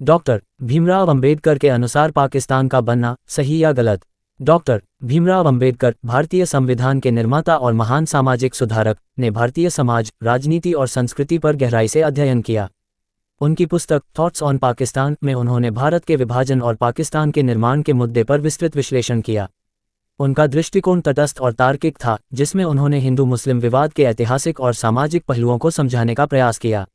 Doctor Bhimrao Ambedkar के अनुसार पाकिस्तान का बनना सही या गलत। डॉक्टर भीमराव अंबेडकर भारतीय संविधान के निर्माता और महान सामाजिक सुधारक ने भारतीय समाज, राजनीति और संस्कृति पर गहराई से अध्ययन किया। उनकी पुस्तक थॉट्स ऑन पाकिस्तान में उन्होंने भारत के विभाजन और पाकिस्तान के निर्माण के मुद्दे पर विस्तृत विश्लेषण किया। उनका दृष्टिकोण तटस्थ और तार्किक था, जिसमें उन्होंने हिंदू मुस्लिम विवाद के ऐतिहासिक और सामाजिक पहलुओं को समझाने का प्रयास किया।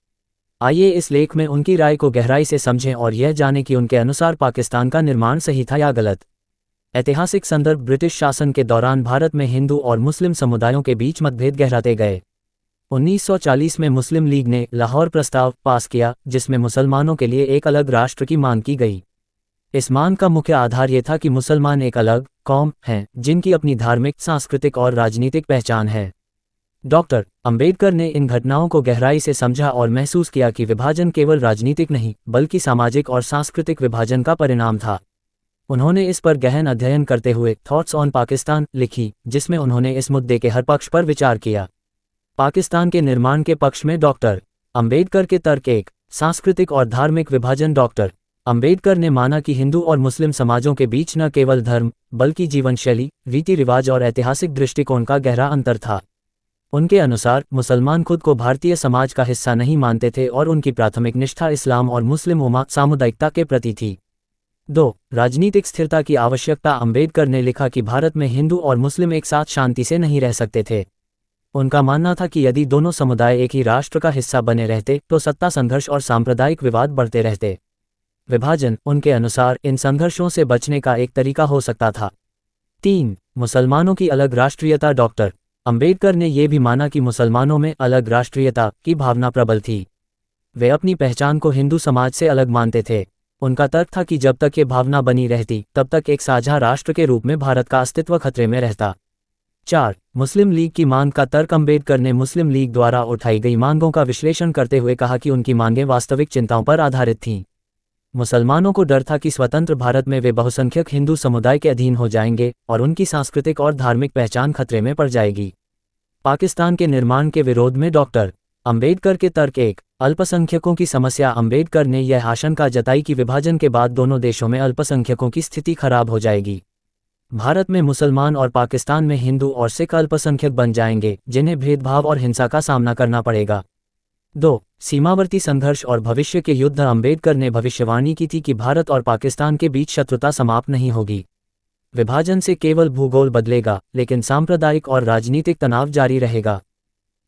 आइए इस लेख में उनकी राय को गहराई से समझें और यह जानें कि उनके अनुसार पाकिस्तान का निर्माण सही था या गलत। ऐतिहासिक संदर्भ: ब्रिटिश शासन के दौरान भारत में हिंदू और मुस्लिम समुदायों के बीच मतभेद गहराते गए। 1940 में मुस्लिम लीग ने लाहौर प्रस्ताव पास किया, जिसमें मुसलमानों के लिए एक अलग राष्ट्र की मांग की गई। इस मांग का मुख्य आधार ये था कि मुसलमान एक अलग कौम हैं, जिनकी अपनी धार्मिक, सांस्कृतिक और राजनीतिक पहचान है। डॉक्टर अंबेडकर ने इन घटनाओं को गहराई से समझा और महसूस किया कि विभाजन केवल राजनीतिक नहीं, बल्कि सामाजिक और सांस्कृतिक विभाजन का परिणाम था। उन्होंने इस पर गहन अध्ययन करते हुए थॉट्स ऑन पाकिस्तान लिखी, जिसमें उन्होंने इस मुद्दे के हर पक्ष पर विचार किया। पाकिस्तान के निर्माण के पक्ष में डॉक्टर अंबेडकर के तर्क: 1. सांस्कृतिक और धार्मिक विभाजन। डॉक्टर अंबेडकर ने माना कि हिंदू और मुस्लिम समाजों के बीच न केवल धर्म, बल्कि जीवनशैली, रीति रिवाज और ऐतिहासिक दृष्टिकोण का गहरा अंतर था। उनके अनुसार मुसलमान खुद को भारतीय समाज का हिस्सा नहीं मानते थे और उनकी प्राथमिक निष्ठा इस्लाम और मुस्लिम उम्मा सामुदायिकता के प्रति थी। 2. राजनीतिक स्थिरता की आवश्यकता। अंबेडकर ने लिखा कि भारत में हिंदू और मुस्लिम एक साथ शांति से नहीं रह सकते थे। उनका मानना था कि यदि दोनों समुदाय एक ही राष्ट्र का हिस्सा बने रहते तो सत्ता संघर्ष और सांप्रदायिक विवाद बढ़ते रहते। विभाजन: उनके अनुसार इन संघर्षों से बचने का एक तरीका हो सकता था। 3. मुसलमानों की अलग राष्ट्रीयता। डॉक्टर अंबेडकर ने यह भी माना कि मुसलमानों में अलग राष्ट्रीयता की भावना प्रबल थी। वे अपनी पहचान को हिंदू समाज से अलग मानते थे। उनका तर्क था कि जब तक ये भावना बनी रहती, तब तक एक साझा राष्ट्र के रूप में भारत का अस्तित्व खतरे में रहता। 4. मुस्लिम लीग की मांग का तर्क। अंबेडकर ने मुस्लिम लीग द्वारा उठाई गई मांगों का विश्लेषण करते हुए कहा कि उनकी मांगें वास्तविक चिंताओं पर आधारित थीं। मुसलमानों को डर था कि स्वतंत्र भारत में वे बहुसंख्यक हिंदू समुदाय के अधीन हो जाएंगे और उनकी सांस्कृतिक और धार्मिक पहचान खतरे में पड़ जाएगी। पाकिस्तान के निर्माण के विरोध में डॉक्टर अंबेडकर के तर्क: 1. अल्पसंख्यकों की समस्या। अंबेडकर ने यह आशंका जताई कि विभाजन के बाद दोनों देशों में अल्पसंख्यकों की स्थिति खराब हो जाएगी। भारत में मुसलमान और पाकिस्तान में हिंदू और सिख अल्पसंख्यक बन जाएंगे, जिन्हें भेदभाव और हिंसा का सामना करना पड़ेगा। 2. सीमावर्ती संघर्ष और भविष्य के युद्ध। अंबेडकर ने भविष्यवाणी की थी कि भारत और पाकिस्तान के बीच शत्रुता समाप्त नहीं होगी। विभाजन से केवल भूगोल बदलेगा, लेकिन सांप्रदायिक और राजनीतिक तनाव जारी रहेगा।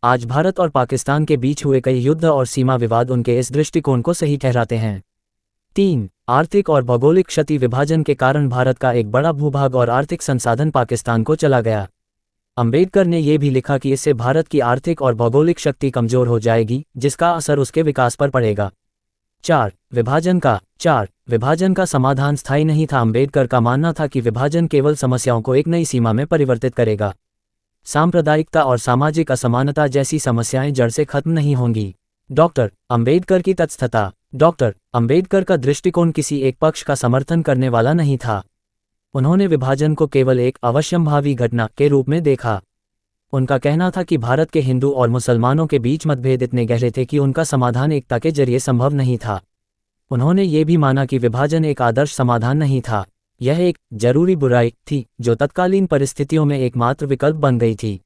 आज भारत और पाकिस्तान के बीच हुए कई युद्ध और सीमा विवाद उनके इस दृष्टिकोण को सही ठहराते हैं। 3. आर्थिक और भौगोलिक क्षति। विभाजन के कारण भारत का एक बड़ा भूभाग और आर्थिक संसाधन पाकिस्तान को चला गया। अंबेडकर ने यह भी लिखा कि इससे भारत की आर्थिक और भौगोलिक शक्ति कमजोर हो जाएगी, जिसका असर उसके विकास पर पड़ेगा। 4. विभाजन का समाधान स्थायी नहीं था। अंबेडकर का मानना था कि विभाजन केवल समस्याओं को एक नई सीमा में परिवर्तित करेगा। सांप्रदायिकता और सामाजिक असमानता जैसी समस्याएं जड़ से खत्म नहीं होंगी। डॉक्टर अंबेडकर की तटस्थता। डॉक्टर अंबेडकर का दृष्टिकोण किसी एक पक्ष का समर्थन करने वाला नहीं था। उन्होंने विभाजन को केवल एक अवश्यंभावी घटना के रूप में देखा। उनका कहना था कि भारत के हिंदू और मुसलमानों के बीच मतभेद इतने गहरे थे कि उनका समाधान एकता के जरिए संभव नहीं था। उन्होंने ये भी माना कि विभाजन एक आदर्श समाधान नहीं था, यह एक जरूरी बुराई थी जो तत्कालीन परिस्थितियों में एकमात्र विकल्प बन गई थी।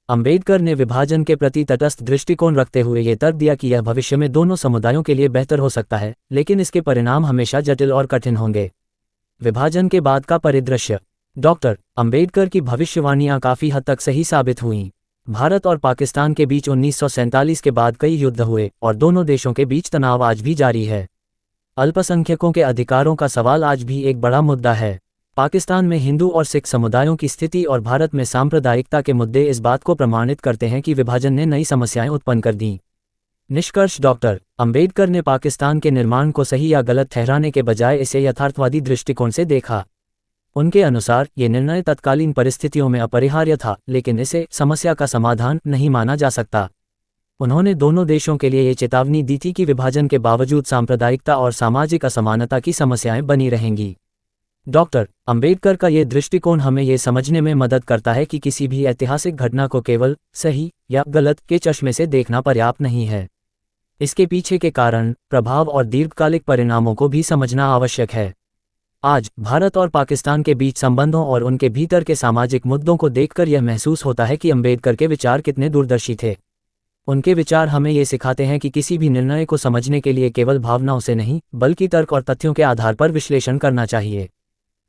अंबेडकर ने विभाजन के प्रति तटस्थ दृष्टिकोण रखते हुए यह तर्क दिया कि यह भविष्य में दोनों समुदायों के लिए बेहतर हो सकता है, लेकिन इसके परिणाम हमेशा जटिल और कठिन होंगे। विभाजन के बाद का परिदृश्य। डॉक्टर अंबेडकर की भविष्यवाणियां काफी हद तक सही साबित हुईं। भारत और पाकिस्तान के बीच 1947 के बाद कई युद्ध हुए और दोनों देशों के बीच तनाव आज भी जारी है। अल्पसंख्यकों के अधिकारों का सवाल आज भी एक बड़ा मुद्दा है। पाकिस्तान में हिंदू और सिख समुदायों की स्थिति और भारत में सांप्रदायिकता के मुद्दे इस बात को प्रमाणित करते हैं कि विभाजन ने नई समस्याएं उत्पन्न कर दीं। निष्कर्ष: डॉक्टर अंबेडकर ने पाकिस्तान के निर्माण को सही या गलत ठहराने के बजाय इसे यथार्थवादी दृष्टिकोण से देखा। उनके अनुसार ये निर्णय तत्कालीन परिस्थितियों में अपरिहार्य था, लेकिन इसे समस्या का समाधान नहीं माना जा सकता। उन्होंने दोनों देशों के लिए ये चेतावनी दी थी कि विभाजन के बावजूद सांप्रदायिकता और सामाजिक असमानता की समस्याएं बनी रहेंगी। डॉक्टर अंबेडकर का ये दृष्टिकोण हमें ये समझने में मदद करता है कि किसी भी ऐतिहासिक घटना को केवल सही या गलत के चश्मे से देखना पर्याप्त नहीं है। इसके पीछे के कारण, प्रभाव और दीर्घकालिक परिणामों को भी समझना आवश्यक है। आज भारत और पाकिस्तान के बीच संबंधों और उनके भीतर के सामाजिक मुद्दों को देखकर यह महसूस होता है कि अंबेडकर के विचार कितने दूरदर्शी थे। उनके विचार हमें ये सिखाते हैं कि किसी भी निर्णय को समझने के लिए केवल भावनाओं से नहीं, बल्कि तर्क और तथ्यों के आधार पर विश्लेषण करना चाहिए।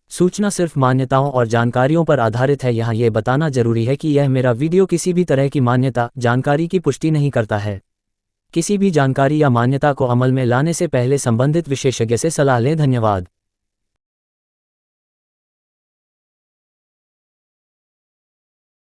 सूचना सिर्फ मान्यताओं और जानकारियों पर आधारित है। यहाँ ये बताना जरूरी है कि यह मेरा वीडियो किसी भी तरह की मान्यता, जानकारी की पुष्टि नहीं करता है। किसी भी जानकारी या मान्यता को अमल में लाने से पहले संबंधित विशेषज्ञ से सलाह लें। धन्यवाद।